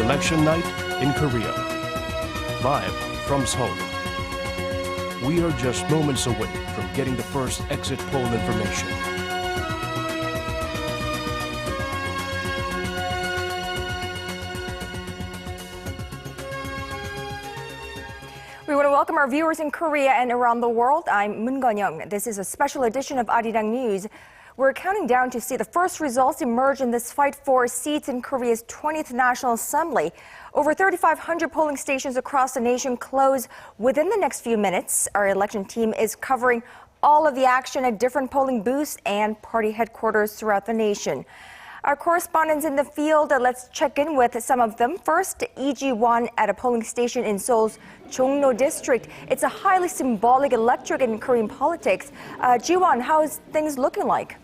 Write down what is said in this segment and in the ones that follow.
Election night in Korea. Live from Seoul. We are just moments away from getting the first exit poll information. We want to welcome our viewers in Korea and around the world. I'm Moon. This is a special edition of Arirang News. We're counting down to see the first results emerge in this fight for seats in Korea's 20th National Assembly. Over 3,500 polling stations across the nation close within the next few minutes. Our election team is covering all of the action at different polling booths and party headquarters throughout the nation. Our correspondents in the field, let's check in with some of them. First, Jiwon at a polling station in Seoul's Jongno district. It's a highly symbolic electorate in Korean politics. Jiwon, how is things looking like?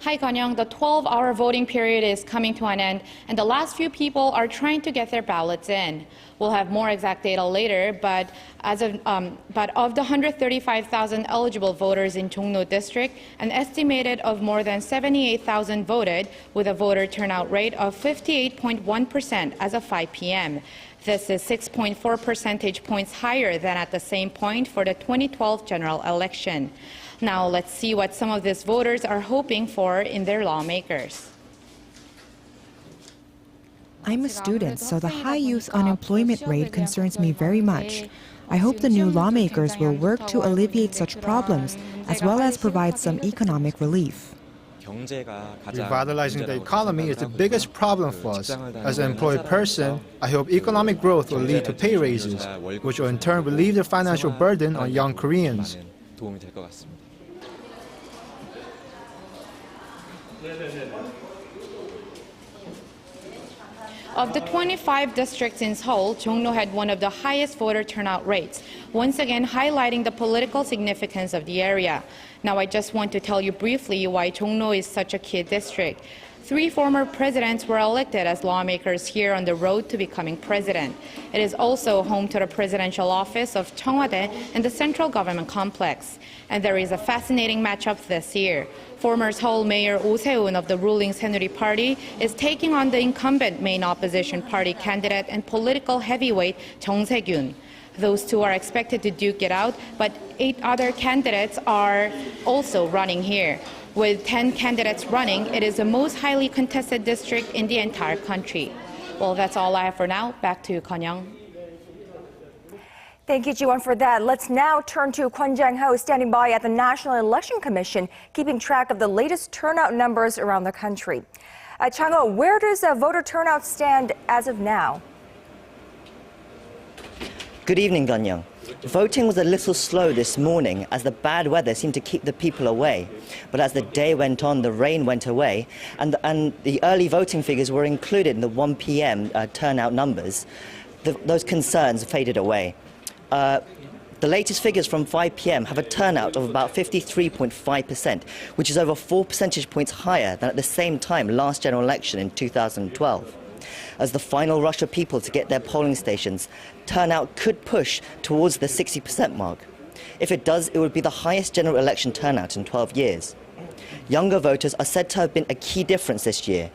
Hi, Kanyang. The 12-hour voting period is coming to an end, and the last few people are trying to get their ballots in. We'll have more exact data later, but of the 135,000 eligible voters in Jongno district, an estimated of more than 78,000 voted, with a voter turnout rate of 58.1% as of 5 p.m. This is 6.4 percentage points higher than at the same point for the 2012 general election. Now let's see what some of these voters are hoping for in their lawmakers. I'm a student, so the high youth unemployment rate concerns me very much. I hope the new lawmakers will work to alleviate such problems, as well as provide some economic relief. Revitalizing the economy is the biggest problem for us. As an employed person, I hope economic growth will lead to pay raises, which will in turn relieve the financial burden on young Koreans. Of the 25 districts in Seoul, Jongno had one of the highest voter turnout rates, once again highlighting the political significance of the area. Now I just want to tell you briefly why Jongno is such a key district. 3 former presidents were elected as lawmakers here on the road to becoming president. It is also home to the presidential office of Cheongwade and the central government complex. And there is a fascinating matchup this year. Former Seoul Mayor Se-ryun of the ruling Saenuri Party is taking on the incumbent main opposition party candidate and political heavyweight Se-ryun. Those two are expected to duke it out, but 8 other candidates are also running here. With 10 candidates running, it is the most highly contested district in the entire country. Well, that's all I have for now. Back to you, Kanyang. Thank you, Jiwon, for that. Let's now turn to Kwon Jang-ho, standing by at the National Election Commission, keeping track of the latest turnout numbers around the country. Chang-ho, where does voter turnout stand as of now? Good evening, Ganyang. Voting was a little slow this morning as the bad weather seemed to keep the people away. But as the day went on, the rain went away, and the early voting figures were included in the 1 p.m. Turnout numbers. Those concerns faded away. The latest figures from 5 p.m. have a turnout of about 53.5%, which is over 4 percentage points higher than at the same time last general election in 2012. As the final rush of people to get their polling stations, turnout could push towards the 60% mark. If it does, it would be the highest general election turnout in 12 years. Younger voters are said to have been a key difference this year.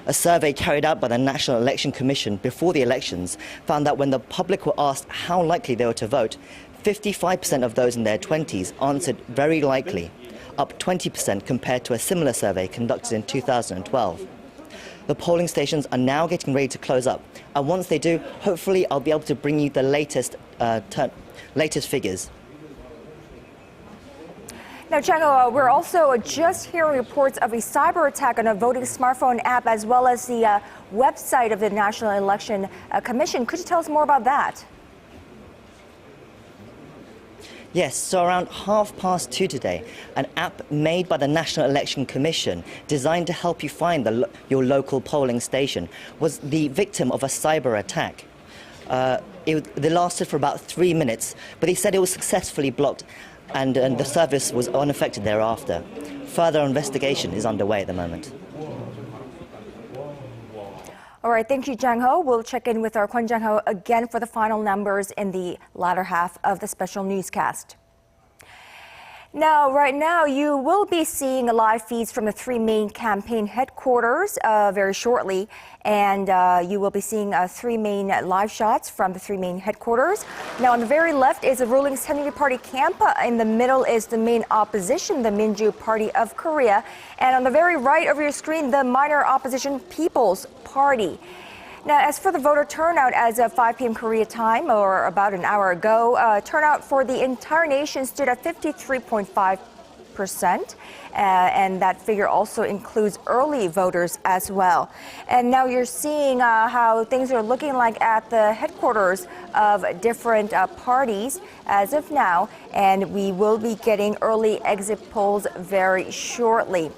A survey carried out by the National Election Commission before the elections found that when the public were asked how likely they were to vote, 55% of those in their 20s answered very likely, up 20% compared to a similar survey conducted in 2012. The polling stations are now getting ready to close up, and once they do, hopefully I'll be able to bring you the latest figures. Now, Chang-ho, we're also just hearing reports of a cyber attack on a voting smartphone app, as well as the website of the National Election Commission. Could you tell us more about that? Yes, so around 2:30 today, an app made by the National Election Commission designed to help you find your local polling station was the victim of a cyber attack. They lasted for about 3 minutes, but they said it was successfully blocked and the service was unaffected thereafter. Further investigation is underway at the moment. All right, thank you, Jang-ho. We'll check in with our Kwon Jang-ho again for the final numbers in the latter half of the special newscast. Now, right now, you will be seeing live feeds from the three main campaign headquarters very shortly. And you will be seeing three main live shots from the three main headquarters. Now, on the very left is the ruling Saenuri Party camp. In the middle is the main opposition, the Minjoo Party of Korea. And on the very right of your screen, the minor opposition People's Party. Now, as for the voter turnout, as of 5 p.m. Korea time, or about an hour ago, turnout for the entire nation stood at 53.5%. And that figure also includes early voters as well. And now you're seeing how things are looking like at the headquarters of different parties as of now. And we will be getting early exit polls very shortly.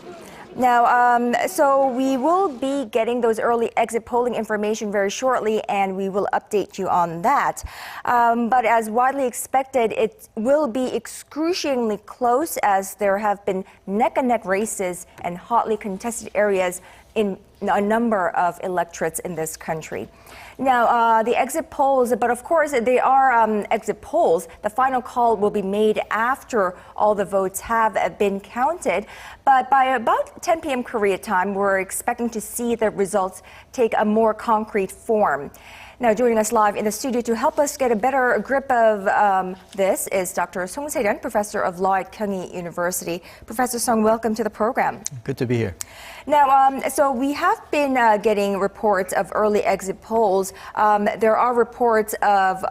Now, so we will be getting those early exit polling information very shortly, and we will update you on that. But as widely expected, it will be excruciatingly close as there have been neck-and-neck races and hotly contested areas in a number of electorates in this country. Now, the exit polls, but of course they are exit polls. The final call will be made after all the votes have been counted. But by about 10 p.m. Korea time, we're expecting to see the results take a more concrete form. Now, joining us live in the studio to help us get a better grip of this is Dr. Se-ryun, professor of law at Kyung Hee University. Professor Song, welcome to the program. Good to be here. Now, so we have been getting reports of early exit polls. There are reports of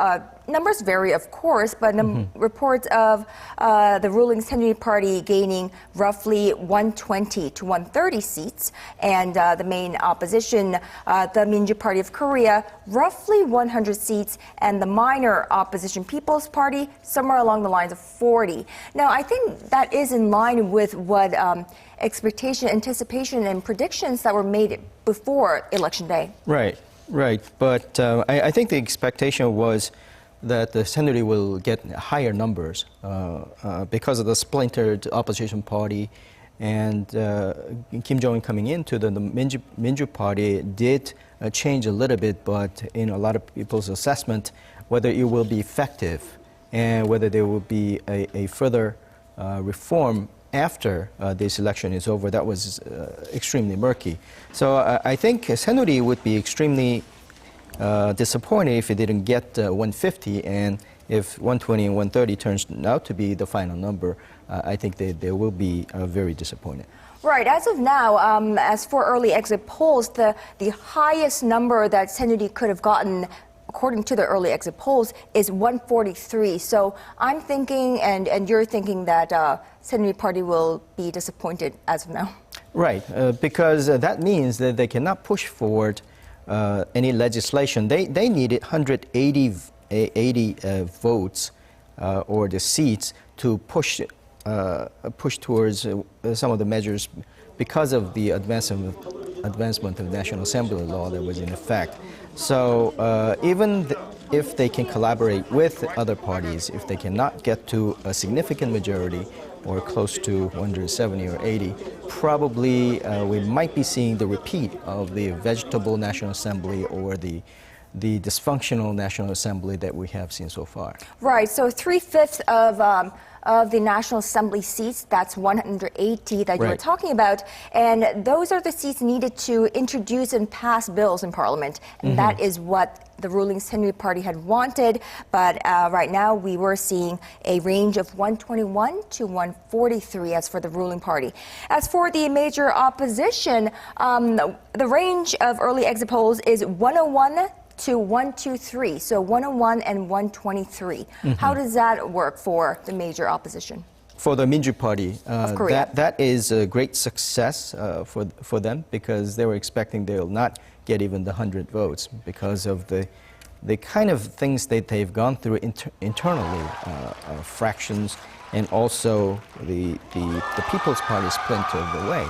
numbers vary, of course, but reports of the ruling Saenuri Party gaining roughly 120 to 130 seats, and the main opposition, the Minjoo Party of Korea, roughly 100 seats, and the minor opposition People's Party, somewhere along the lines of 40. Now, I think that is in line with what expectation, anticipation, and predictions that were made before Election Day. Right. But I think the expectation was that the Saenuri will get higher numbers because of the splintered opposition party, and Kim Jong-un coming into the Minjoo Party did change a little bit, but in a lot of people's assessment, whether it will be effective and whether there will be a further reform after this election is over, that was extremely murky. So I think Saenuri would be extremely disappointed if it didn't get 150, and if 120 and 130 turns out to be the final number, I think they will be very disappointed. Right. As of now, as for early exit polls, the highest number that Saenuri could have gotten, according to the early exit polls, is 143. So I'm thinking, and you're thinking, that Saenuri Party will be disappointed as of now. Right, because that means that they cannot push forward any legislation. They needed 180 votes or the seats to push towards some of the measures because of the advancement of National Assembly law that was in effect. So even if they can collaborate with other parties, if they cannot get to a significant majority or close to 170 or 80, probably we might be seeing the repeat of the vegetable National Assembly or the dysfunctional National Assembly that we have seen so far. Right, so 3/5 of the National Assembly seats, that's 180 that you were talking about, and those are the seats needed to introduce and pass bills in Parliament, and that is what the ruling Saenuri Party had wanted, but right now we were seeing a range of 121 to 143 as for the ruling party. As for the major opposition, the range of early exit polls is 101 to 123, so 101 and 123. How does that work for the major opposition? For the Minjoo Party, of Korea. that is a great success for them, because they were expecting they will not get even the 100 votes because of the kind of things that they've gone through internally, fractions, and also the People's Party splintered away.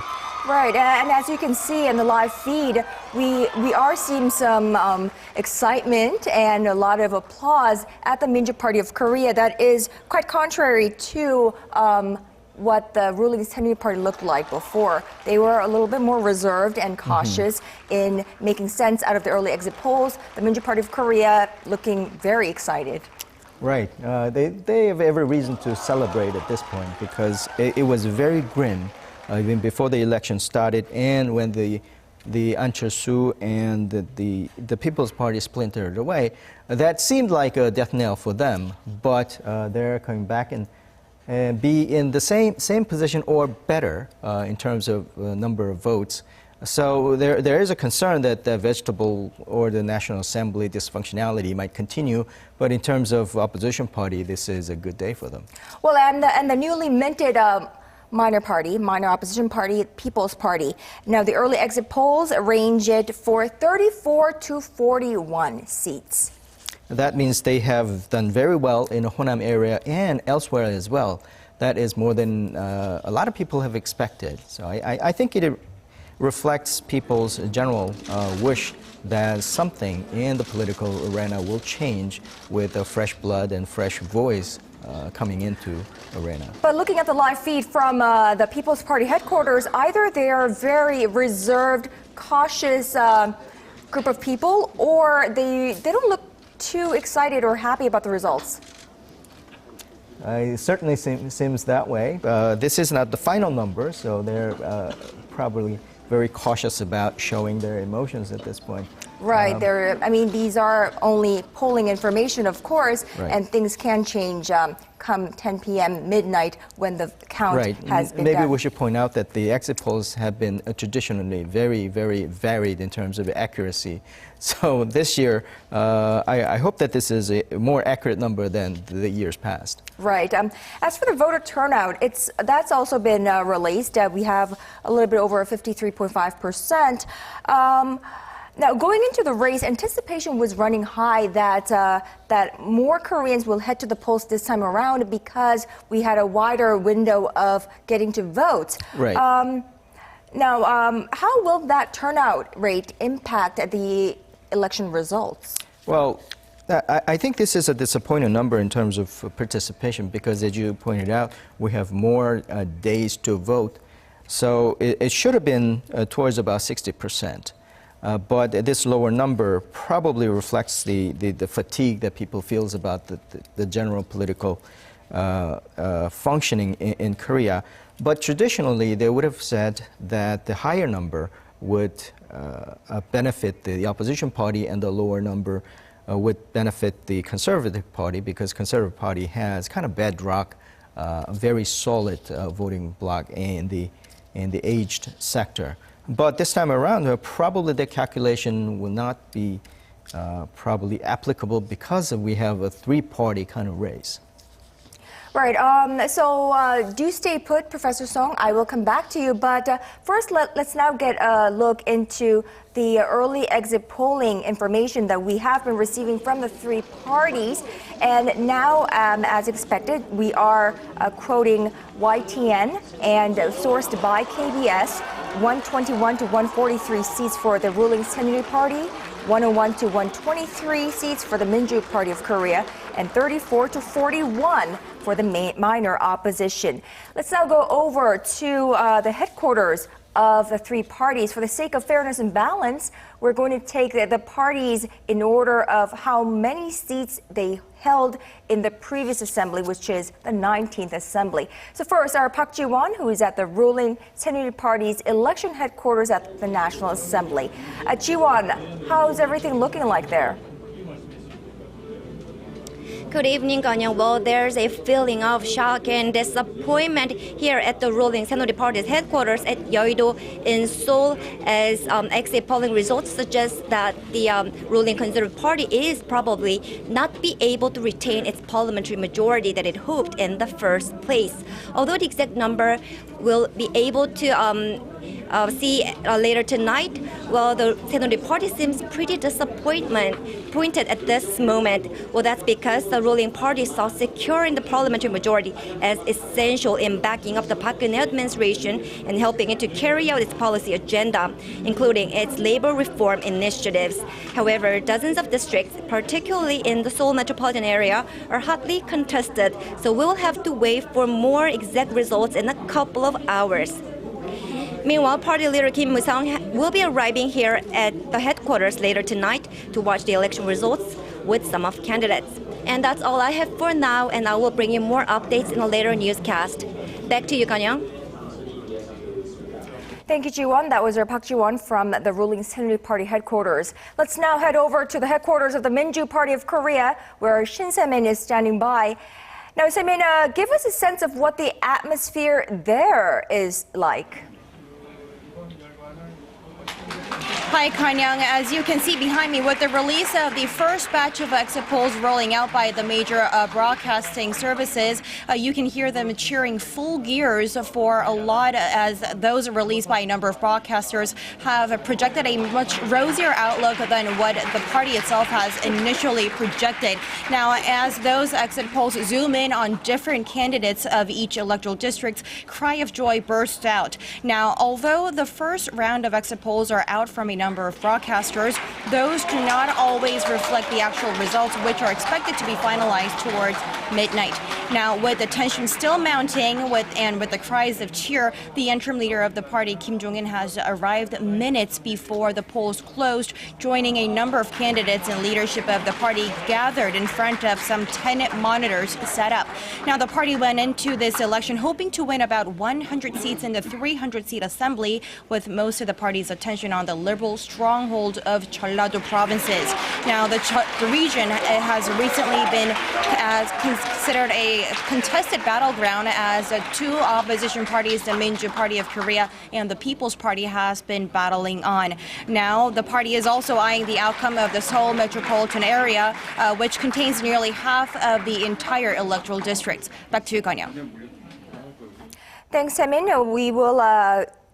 Right, and as you can see in the live feed, we are seeing some excitement and a lot of applause at the Minjoo Party of Korea that is quite contrary to what the ruling Saenuri Party looked like before. They were a little bit more reserved and cautious in making sense out of the early exit polls. The Minjoo Party of Korea looking very excited. Right. They have every reason to celebrate at this point because it was very grim even before the election started and when the An Chul-soo and the People's Party splintered away. That seemed like a death knell for them, but they're coming back and be in the same position or better in terms of number of votes. So there is a concern that the vegetable or the National Assembly dysfunctionality might continue, but in terms of opposition party, this is a good day for them. Well, and the newly minted minor opposition party, People's Party. Now, the early exit polls ranged for 34 to 41 seats. That means they have done very well in the Honam area and elsewhere as well. That is more than a lot of people have expected. So I think it reflects people's general wish that something in the political arena will change with a fresh blood and fresh voice coming into arena. But looking at the live feed from the People's Party headquarters, either they are very reserved, cautious group of people, or they don't look too excited or happy about the results. It certainly seems that way. This is not the final number, so they're probably very cautious about showing their emotions at this point. Right. These are only polling information, of course, right. And things can change come 10 p.m. midnight when the count right. has been Maybe done. we should point out that the exit polls have been traditionally very, very varied in terms of accuracy. So this year, I hope that this is a more accurate number than the years past. Right. As for the voter turnout, that's also been released. We have a little bit over 53.5%. Now, going into the race, anticipation was running high that more Koreans will head to the polls this time around because we had a wider window of getting to vote. Right. Now, how will that turnout rate impact the election results? Well, I think this is a disappointing number in terms of participation because, as you pointed out, we have more days to vote. So it should have been towards about 60%. But this lower number probably reflects the fatigue that people feels about the general political functioning in Korea. But traditionally, they would have said that the higher number would benefit the opposition party and the lower number would benefit the Conservative Party because Conservative Party has kind of bedrock, a very solid voting bloc in the aged sector. But this time around, probably the calculation will not be probably applicable because we have a three-party kind of race. Right. So do stay put, Professor Song. I will come back to you. But first, let's now get a look into the early exit polling information that we have been receiving from the three parties. And now, as expected, we are quoting YTN and sourced by KBS, 121 to 143 seats for the ruling Saenuri Party, 101 to 123 seats for the Minjoo Party of Korea, and 34 to 41 for the minor opposition. Let's now go over to the headquarters of the three parties. For the sake of fairness and balance, we're going to take the parties in order of how many seats they held in the previous assembly, which is the 19th assembly. So first, our Park Jiwon, who is at the ruling Saenuri Party's election headquarters at the National Assembly. Jiwon, how's everything looking like there? Good evening, Ganyang. Well, there's a feeling of shock and disappointment here at the ruling Saenuri Party's headquarters at Yeouido in Seoul, as exit polling results suggest that the ruling Conservative Party is probably not be able to retain its parliamentary majority that it hoped in the first place. Although the exact number will be able to see later tonight, well, the Saenuri Party seems pretty disappointed at this moment. Well, that's because the ruling party saw securing the parliamentary majority as essential in backing up the Park Geun-hye administration and helping it to carry out its policy agenda, including its labor reform initiatives. However, dozens of districts, particularly in the Seoul metropolitan area, are hotly contested, so we will have to wait for more exact results in a couple of hours. Meanwhile, party leader Kim Moo-sung will be arriving here at the headquarters later tonight to watch the election results with some of candidates. And that's all I have for now, and I will bring you more updates in a later newscast. Back to you, Kanyang. Thank you, Jiwon. That was our Park Jiwon from the ruling Saenuri Party headquarters. Let's now head over to the headquarters of the Minjoo Party of Korea, where Shin Se-min is standing by. Now, Se-min, give us a sense of what the atmosphere there is like. Hi, Kanyang. As you can see behind me, with the release of the first batch of exit polls rolling out by the major broadcasting services, you can hear them cheering full gears for a lot, as those released by a number of broadcasters have projected a much rosier outlook than what the party itself has initially projected. Now, as those exit polls zoom in on different candidates of each electoral district, cry of joy burst out. Now, although the first round of exit polls are out from a number of broadcasters, those do not always reflect the actual results, which are expected to be finalized towards midnight. Now, with the tension still mounting and with the cries of cheer, the interim leader of the party, Kim Jong-un, has arrived minutes before the polls closed, joining a number of candidates and leadership of the party gathered in front of some 10 monitors set up. Now, the party went into this election hoping to win about 100 seats in the 300-seat assembly, with most of the party's attention on the liberal stronghold of Jeollado provinces. Now, the region has recently been considered a contested battleground, as two opposition parties, the Minjoo Party of Korea and the People's Party, has been battling on. Now, the party is also eyeing the outcome of the Seoul metropolitan area, which contains nearly half of the entire electoral districts. Back to you, Kanya. Thanks, Se-min. We will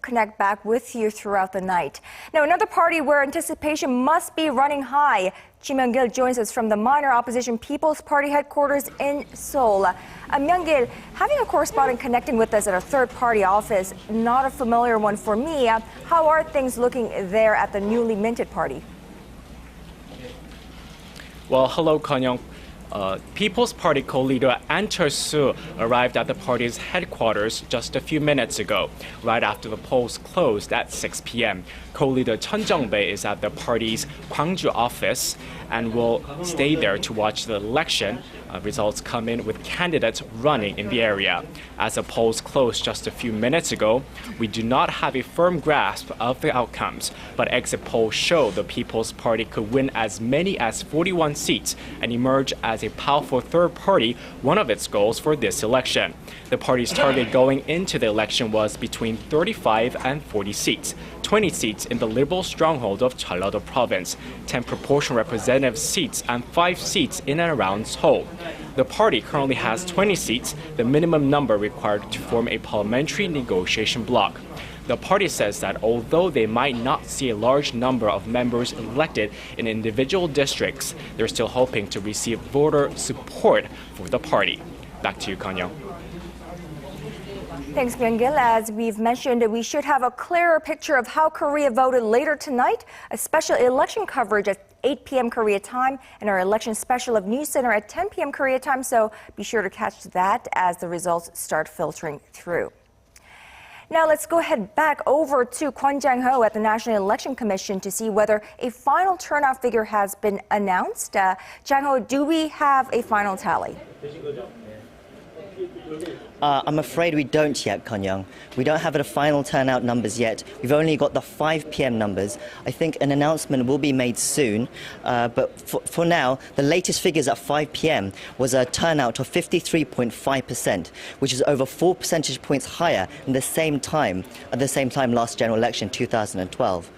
connect back with you throughout the night. Now, another party where anticipation must be running high. Myung-gil joins us from the minor opposition People's Party headquarters in Seoul. Myung-gil, having a correspondent connecting with us at a third-party office, not a familiar one for me. How are things looking there at the newly minted party? Well, hello, Kanyong. People's Party co-leader An Chol-soo arrived at the party's headquarters just a few minutes ago, right after the polls closed at 6 p.m. Co-leader Chun Jung-bae is at the party's Gwangju office and will stay there to watch the election. Results come in with candidates running in the area. As the polls closed just a few minutes ago, we do not have a firm grasp of the outcomes, but exit polls show the People's Party could win as many as 41 seats and emerge as a powerful third party, one of its goals for this election. The party's target going into the election was between 35 and 40 seats. 20 seats in the liberal stronghold of Jeollado province, 10 proportional representative seats, and 5 seats in and around Seoul. The party currently has 20 seats, the minimum number required to form a parliamentary negotiation bloc. The party says that although they might not see a large number of members elected in individual districts, they're still hoping to receive voter support for the party. Back to you, Kanya. Thanks, Myung-gil. As we've mentioned, we should have a clearer picture of how Korea voted later tonight. A special election coverage at 8 p.m. Korea time and our election special of News Center at 10 p.m. Korea time. So be sure to catch that as the results start filtering through. Now let's go ahead back over to Kwon Jang-ho at the National Election Commission to see whether a final turnout figure has been announced. Jang-ho, do we have a final tally? I'm afraid we don't yet, Kanyang. We don't have the final turnout numbers yet. We've only got the 5 p.m. numbers. I think an announcement will be made soon. But for now, the latest figures at 5 p.m. was a turnout of 53.5%, which is over 4 percentage points higher than at the same time last general election, 2012.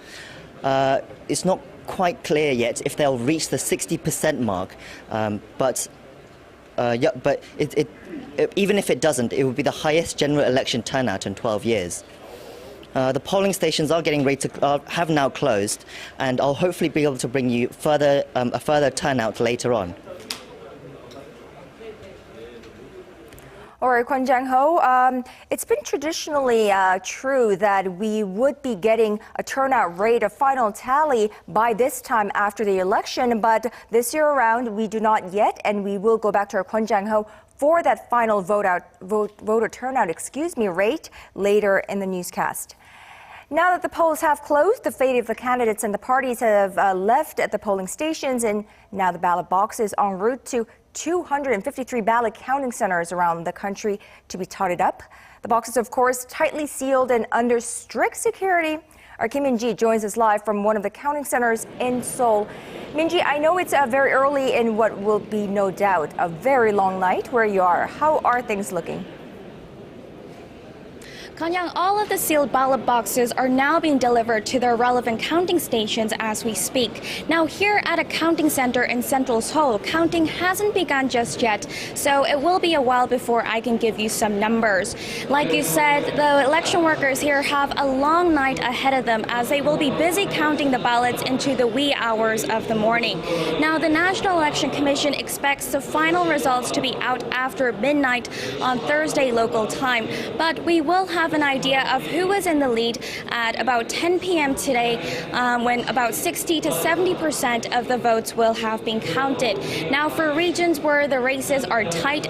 It's not quite clear yet if they'll reach the 60% mark, but even if it doesn't, it would be the highest general election turnout in 12 years. The polling stations are getting ready to have now closed, and I'll hopefully be able to bring you a further turnout later on. All right, Kwon Jang-ho, it's been traditionally true that we would be getting a turnout rate, a final tally by this time after the election, but this year around we do not yet, and we will go back to our Kwon Jang-ho for that final voter turnout rate later in the newscast. Now that the polls have closed, the fate of the candidates and the parties have left at the polling stations, and now the ballot box is en route to 253 ballot counting centers around the country to be totted up. The boxes, of course, tightly sealed and under strict security. Our Kim Minjoo joins us live from one of the counting centers in Seoul. Minjoo, I know it's very early in what will be no doubt a very long night where you are. How are things looking? Kanyang, all of the sealed ballot boxes are now being delivered to their relevant counting stations as we speak. Now, here at a counting center in central Seoul, counting hasn't begun just yet, so it will be a while before I can give you some numbers. Like you said, the election workers here have a long night ahead of them as they will be busy counting the ballots into the wee hours of the morning. Now, the National Election Commission expects the final results to be out after midnight on Thursday local time, but we will have an idea of who is in the lead at about 10 p.m. today, when about 60 to 70% of the votes will have been counted. Now, for regions where the races are tight,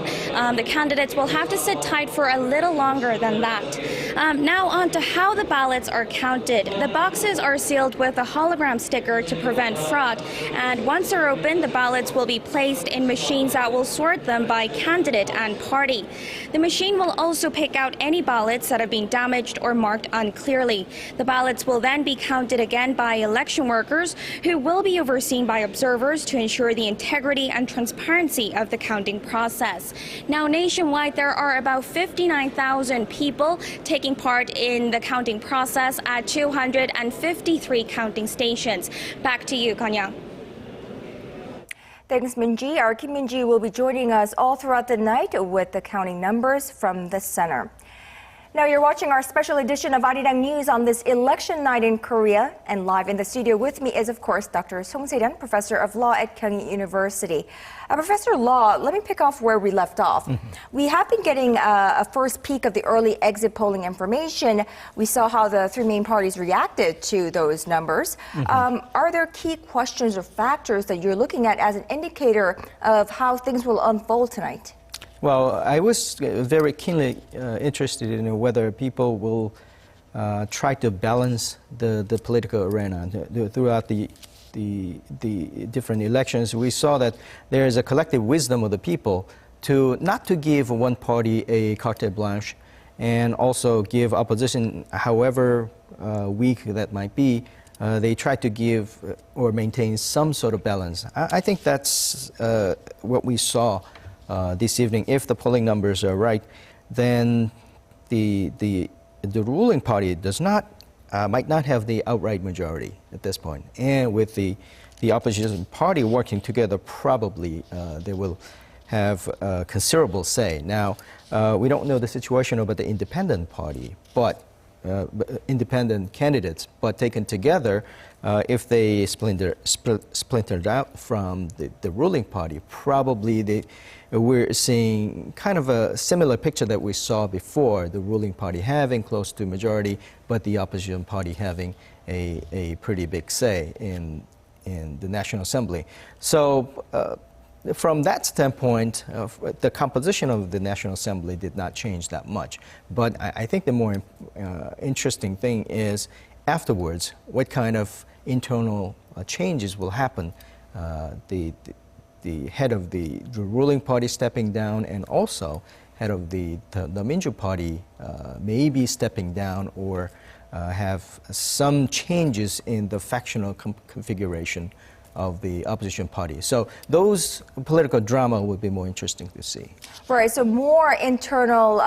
the candidates will have to sit tight for a little longer than that. Now, on to how the ballots are counted. The boxes are sealed with a hologram sticker to prevent fraud, and once they're open, the ballots will be placed in machines that will sort them by candidate and party. The machine will also pick out any ballots that have been damaged or marked unclearly. The ballots will then be counted again by election workers who will be overseen by observers to ensure the integrity and transparency of the counting process. Now, nationwide, there are about 59,000 people taking part in the counting process at 253 counting stations. Back to you, Kanyang. Thanks, Minjoo. Our Kim Minjoo will be joining us all throughout the night with the counting numbers from the center. Now you're watching our special edition of Arirang News on this election night in Korea. And live in the studio with me is, of course, Dr. Se-ryun, Professor of Law at Kyung Hee University. Professor Law, let me pick off where we left off. We have been getting a first peek of the early exit polling information. We saw how the three main parties reacted to those numbers. Are there key questions or factors that you're looking at as an indicator of how things will unfold tonight? Well, I was very keenly interested in whether people will try to balance the political arena throughout the different elections. We saw that there is a collective wisdom of the people to not to give one party a carte blanche, and also give opposition, however weak that might be, they try to give or maintain some sort of balance. I think that's what we saw this evening. If the polling numbers are right, then the ruling party might not have the outright majority at this point, and with the opposition party working together, probably they will have a considerable say. Now, we don't know the situation about the independent party, but independent candidates, but taken together, if they splintered out from the ruling party, probably we're seeing kind of a similar picture that we saw before, the ruling party having close to majority, but the opposition party having a pretty big say in the National Assembly. So from that standpoint, the composition of the National Assembly did not change that much. But I think the more interesting thing is afterwards, what kind of internal changes will happen. The head of the ruling party stepping down, and also head of the Minjoo Party maybe stepping down, or have some changes in the factional configuration of the opposition party. So those political drama would be more interesting to see. Right, so more internal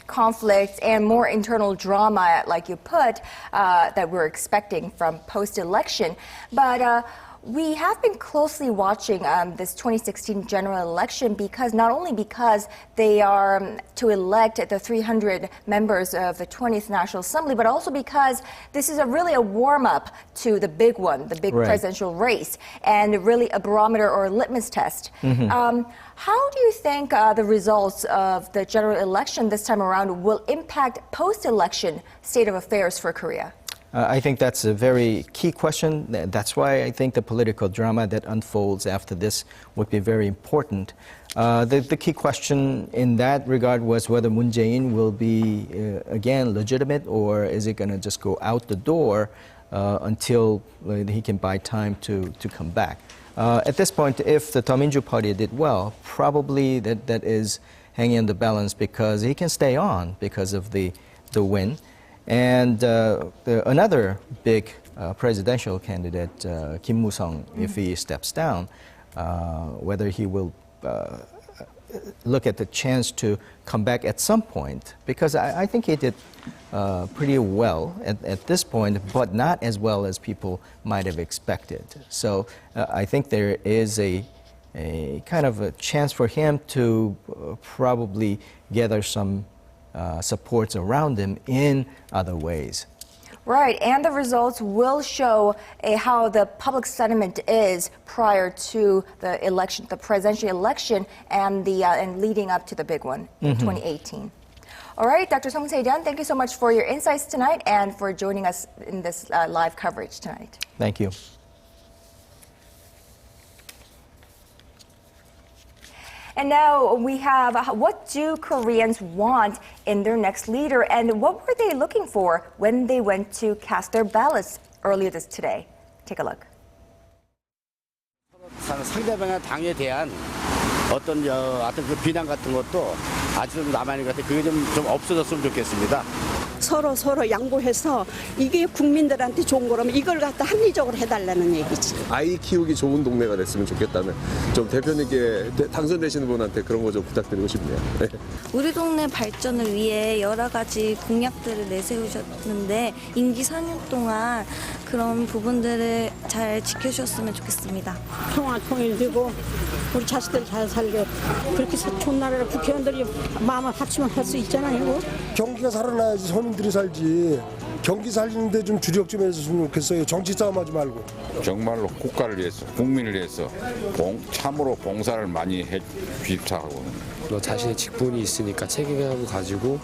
conflicts and more internal drama, like you put, that we're expecting from post-election. But we have been closely watching this 2016 general election, because not only because they are to elect the 300 members of the 20th National Assembly, but also because this is really a warm-up to the big one, the big presidential race, and really a barometer or a litmus test. How do you think the results of the general election this time around will impact post-election state of affairs for Korea? I think that's a very key question. That's why I think the political drama that unfolds after this would be very important. The key question in that regard was whether Moon Jae-in will be, again, legitimate, or is it going to just go out the door until he can buy time to come back. At this point, if the Minjoo Party did well, probably that is hanging in the balance because he can stay on because of the win. And another big presidential candidate, Kim Moo-sung, if he steps down, whether he will look at the chance to come back at some point, because I think he did pretty well at this point, but not as well as people might have expected. So I think there is a kind of a chance for him to probably gather some supports around him in other ways. Right, and the results will show how the public sentiment is prior to the election, the presidential election, and leading up to the big one in 2018. All right, Dr. Song Se-ryun, thank you so much for your insights tonight and for joining us in this live coverage tonight. Thank you. And now we have, what do Koreans want in their next leader, and what were they looking for when they went to cast their ballots earlier today? Take a look. 상대방의 당에 대한 어떤 그 비난 같은 것도 아직 좀 남아있는 것 같아요. 그게 좀 없어졌으면 좋겠습니다. 서로 양보해서 이게 국민들한테 좋은 거라면 이걸 갖다 합리적으로 해달라는 얘기지. 아이 키우기 좋은 동네가 됐으면 좋겠다는 좀 대표님께 당선되시는 분한테 그런 거 좀 부탁드리고 싶네요. 네. 우리 동네 발전을 위해 여러 가지 공약들을 내세우셨는데 임기 4년 동안 그런 부분들을 잘 지켜주셨으면 좋겠습니다. 평화 통일되고 우리 자식들 잘 살게 그렇게 좋은 나라를 국회의원들이 마음을 합치면 할 수 있잖아요. 경기가 살아나야지 서민들이 살지. 경기 살리는데 좀 주력 좀 해줬으면 좋겠어요. 정치 싸움하지 말고. 정말로 국가를 위해서, 국민을 위해서 참으로 봉사를 많이 해 주십사하고. 자신의 직분이 있으니까 책임감을 가지고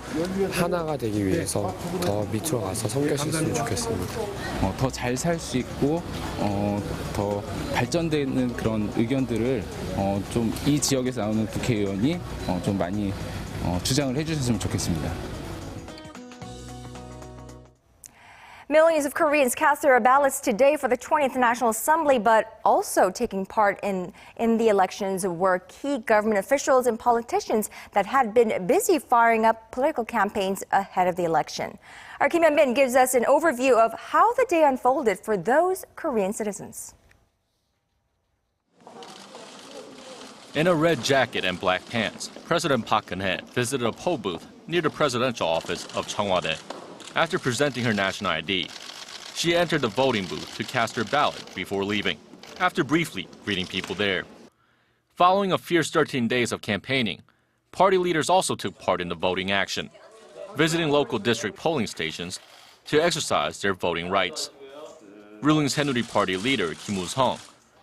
하나가 되기 위해서 더 밑으로 가서 섬겨주셨으면 좋겠습니다. 더 잘 살 수 있고 더 발전되는 그런 의견들을 좀 이 지역에서 나오는 국회의원이 좀 많이 주장을 해주셨으면 좋겠습니다. Millions of Koreans cast their ballots today for the 20th National Assembly, but also taking part in the elections were key government officials and politicians that had been busy firing up political campaigns ahead of the election. Our Kim Hyun-bin gives us an overview of how the day unfolded for those Korean citizens. In a red jacket and black pants, President Park Geun-hye visited a poll booth near the presidential office of Cheongwade. After presenting her national ID, she entered the voting booth to cast her ballot before leaving, after briefly greeting people there. Following a fierce 13 days of campaigning, party leaders also took part in the voting action, visiting local district polling stations to exercise their voting rights. Ruling Saenuri Party leader Kim Woo-sung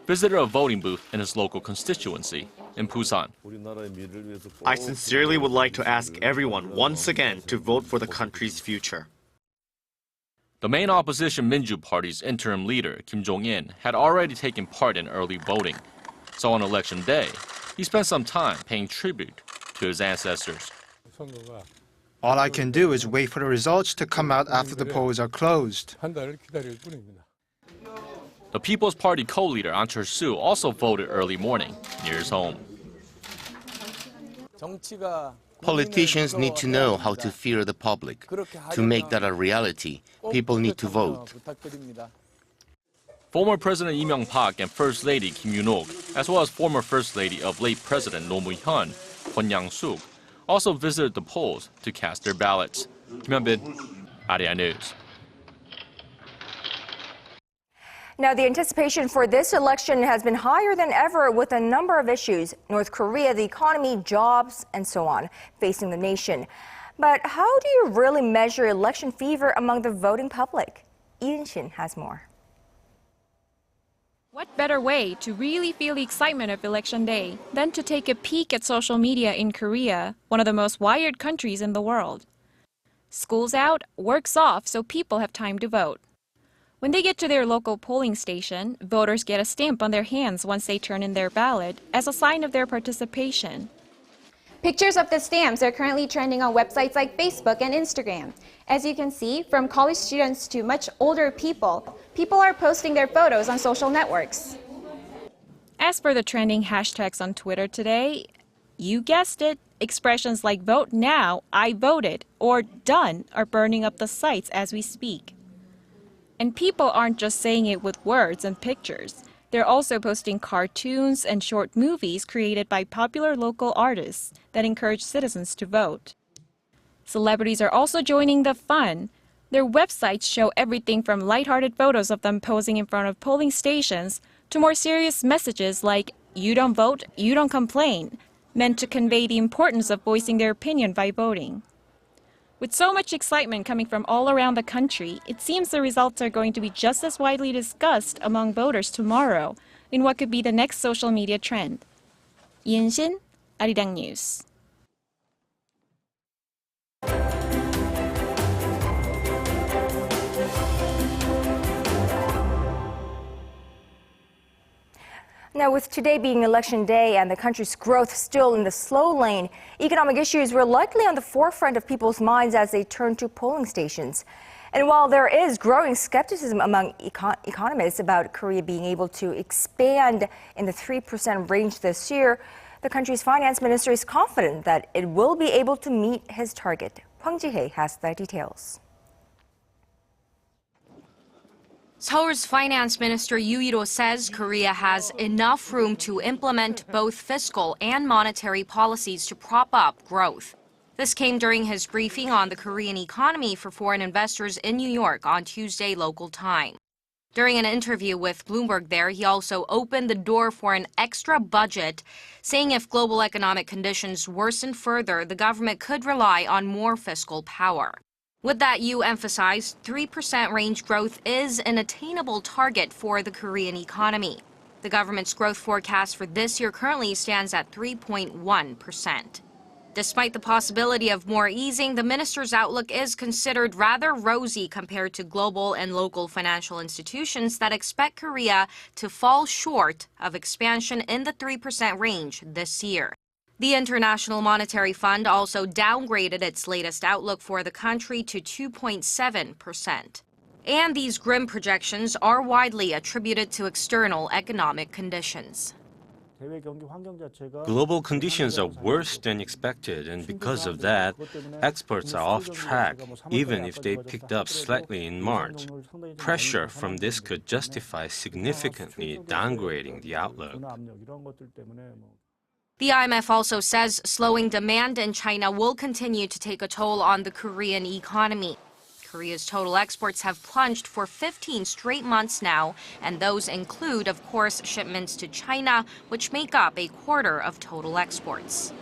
visited a voting booth in his local constituency in Busan. I sincerely would like to ask everyone once again to vote for the country's future. The main opposition Minjoo Party's interim leader, Kim Jong-in, had already taken part in early voting. So on election day, he spent some time paying tribute to his ancestors. All I can do is wait for the results to come out after the polls are closed. The People's Party co-leader Ahn Cheol-soo also voted early morning near his home. Politicians need to know how to fear the public. To make that a reality, people need to vote. Former President Lee Myung-pak and First Lady Kim Yoon-ok, as well as former First Lady of late President Roh Moo-hyun, Kwon Yang-suk, also visited the polls to cast their ballots. Kim Hyun-bin, Arirang News. Now, the anticipation for this election has been higher than ever with a number of issues, North Korea, the economy, jobs, and so on, facing the nation. But how do you really measure election fever among the voting public? Yoon-shin has more. What better way to really feel the excitement of Election Day than to take a peek at social media in Korea, one of the most wired countries in the world? School's out, work's off, so people have time to vote. When they get to their local polling station, voters get a stamp on their hands once they turn in their ballot as a sign of their participation. Pictures of the stamps are currently trending on websites like Facebook and Instagram. As you can see, from college students to much older people, people are posting their photos on social networks. As for the trending hashtags on Twitter today, you guessed it, expressions like vote now, I voted, or done are burning up the sites as we speak. And people aren't just saying it with words and pictures. They're also posting cartoons and short movies created by popular local artists that encourage citizens to vote. Celebrities are also joining the fun. Their websites show everything from lighthearted photos of them posing in front of polling stations to more serious messages like, "You don't vote, you don't complain," meant to convey the importance of voicing their opinion by voting. With so much excitement coming from all around the country, it seems the results are going to be just as widely discussed among voters tomorrow in what could be the next social media trend. Yin-shin, Arirang News. Now, with today being election day and the country's growth still in the slow lane, economic issues were likely on the forefront of people's minds as they turn to polling stations. And while there is growing skepticism among economists about Korea being able to expand in the 3% range this year, the country's finance minister is confident that it will be able to meet his target. Hwang Ji-hye has the details. Seoul's Finance Minister Yoo Il-ho says Korea has enough room to implement both fiscal and monetary policies to prop up growth. This came during his briefing on the Korean economy for foreign investors in New York on Tuesday local time. During an interview with Bloomberg there, he also opened the door for an extra budget, saying if global economic conditions worsen further, the government could rely on more fiscal power. With that, Yoo emphasized 3% range growth is an attainable target for the Korean economy. The government's growth forecast for this year currently stands at 3.1%. Despite the possibility of more easing, the minister's outlook is considered rather rosy compared to global and local financial institutions that expect Korea to fall short of expansion in the 3% range this year. The International Monetary Fund also downgraded its latest outlook for the country to 2.7%. And these grim projections are widely attributed to external economic conditions. Global conditions are worse than expected, and because of that, exports are off track, even if they picked up slightly in March. Pressure from this could justify significantly downgrading the outlook. The IMF also says slowing demand in China will continue to take a toll on the Korean economy. Korea's total exports have plunged for 15 straight months now, and those include, of course, shipments to China, which make up a quarter of total exports.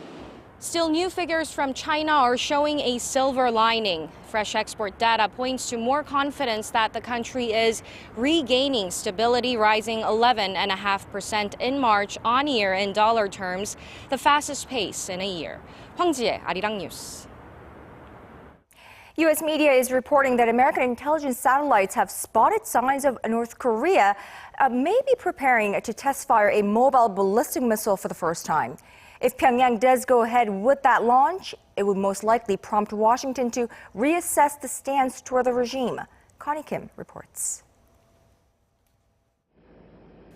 Still, new figures from China are showing a silver lining. Fresh export data points to more confidence that the country is regaining stability, rising 11.5% in March on year in dollar terms, the fastest pace in a year. Hwang Ji-hye, Arirang News. U.S. media is reporting that American intelligence satellites have spotted signs of North Korea may be preparing to test fire a mobile ballistic missile for the first time. If Pyongyang does go ahead with that launch, it would most likely prompt Washington to reassess the stance toward the regime. Connie Kim reports.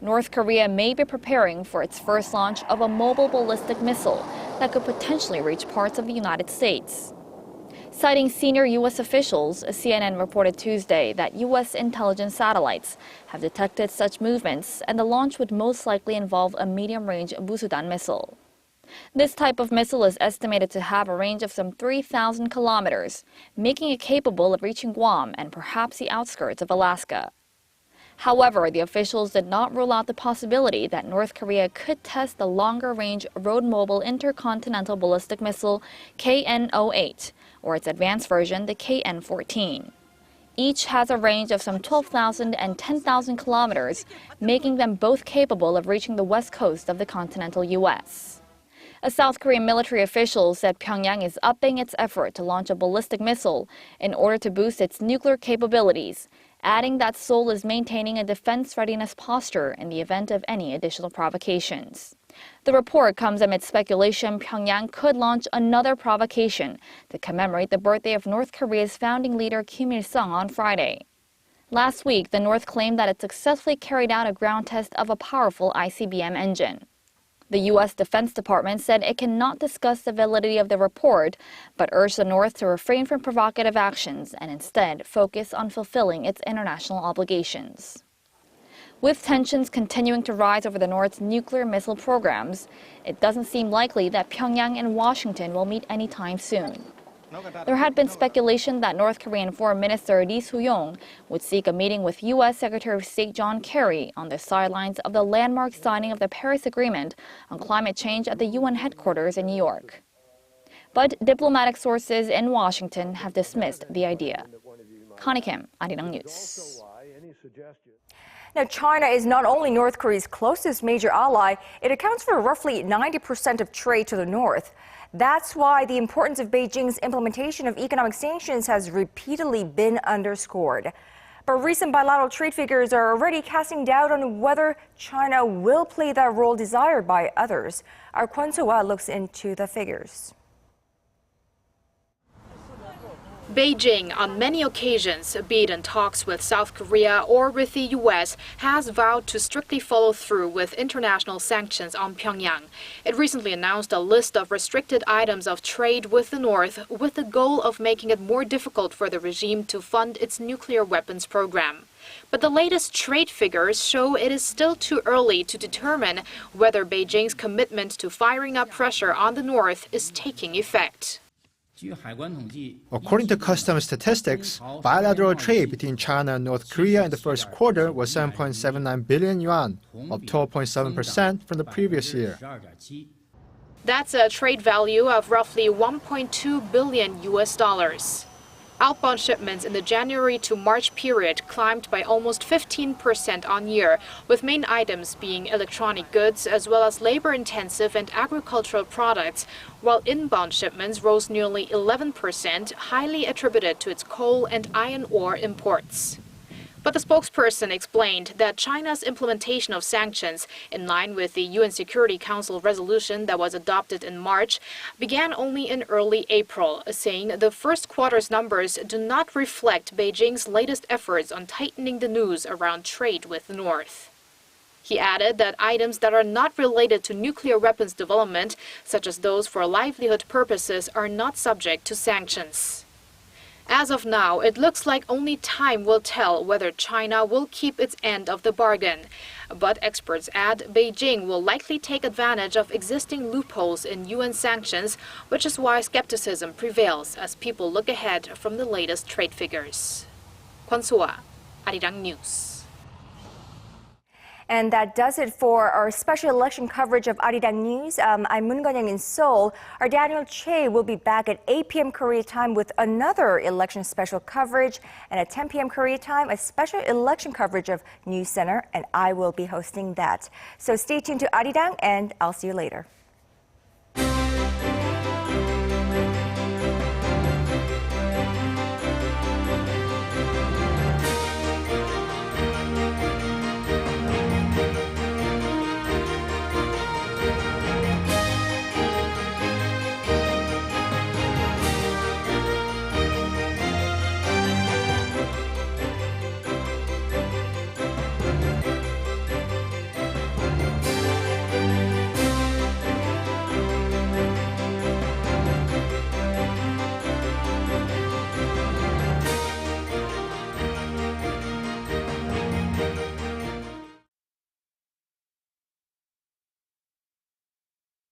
North Korea may be preparing for its first launch of a mobile ballistic missile that could potentially reach parts of the United States. Citing senior U.S. officials, CNN reported Tuesday that U.S. intelligence satellites have detected such movements, and the launch would most likely involve a medium-range Musudan missile. This type of missile is estimated to have a range of some 3,000 kilometers, making it capable of reaching Guam and perhaps the outskirts of Alaska. However, the officials did not rule out the possibility that North Korea could test the longer-range road-mobile intercontinental ballistic missile KN-08, or its advanced version, the KN-14. Each has a range of some 12,000 and 10,000 kilometers, making them both capable of reaching the west coast of the continental U.S. A South Korean military official said Pyongyang is upping its effort to launch a ballistic missile in order to boost its nuclear capabilities, adding that Seoul is maintaining a defense readiness posture in the event of any additional provocations. The report comes amid speculation Pyongyang could launch another provocation to commemorate the birthday of North Korea's founding leader Kim Il-sung on Friday. Last week, the North claimed that it successfully carried out a ground test of a powerful ICBM engine. The U.S. Defense Department said it cannot discuss the validity of the report, but urged the North to refrain from provocative actions and instead focus on fulfilling its international obligations. With tensions continuing to rise over the North's nuclear missile programs, it doesn't seem likely that Pyongyang and Washington will meet anytime soon. There had been speculation that North Korean Foreign Minister Lee Soo-yong would seek a meeting with U.S. Secretary of State John Kerry on the sidelines of the landmark signing of the Paris Agreement on climate change at the UN headquarters in New York. But diplomatic sources in Washington have dismissed the idea. Connie Kim, Arirang News. Now, China is not only North Korea's closest major ally, it accounts for roughly 90% of trade to the north. That's why the importance of Beijing's implementation of economic sanctions has repeatedly been underscored. But recent bilateral trade figures are already casting doubt on whether China will play that role desired by others. Our Kwon So-ah looks into the figures. Beijing, on many occasions, be it in talks with South Korea or with the U.S., has vowed to strictly follow through with international sanctions on Pyongyang. It recently announced a list of restricted items of trade with the North, with the goal of making it more difficult for the regime to fund its nuclear weapons program. But the latest trade figures show it is still too early to determine whether Beijing's commitment to firing up pressure on the North is taking effect. According to customs statistics, bilateral trade between China and North Korea in the first quarter was 7.79 billion yuan, up 12.7% from the previous year. That's a trade value of roughly 1.2 billion US dollars. Outbound shipments in the January to March period climbed by almost 15% on year, with main items being electronic goods as well as labor-intensive and agricultural products, while inbound shipments rose nearly 11%, highly attributed to its coal and iron ore imports. But the spokesperson explained that China's implementation of sanctions, in line with the UN Security Council resolution that was adopted in March, began only in early April, saying the first quarter's numbers do not reflect Beijing's latest efforts on tightening the noose around trade with the North. He added that items that are not related to nuclear weapons development, such as those for livelihood purposes, are not subject to sanctions. As of now, it looks like only time will tell whether China will keep its end of the bargain. But experts add Beijing will likely take advantage of existing loopholes in UN sanctions, which is why skepticism prevails as people look ahead from the latest trade figures. Kwon So-ah, Arirang News. And that does it for our special election coverage of Arirang News. I'm Moon-Gun-young in Seoul. Our Daniel Che will be back at 8 p.m. Korea time with another election special coverage. And at 10 p.m. Korea time, a special election coverage of News Center, and I will be hosting that. So stay tuned to Arirang, and I'll see you later.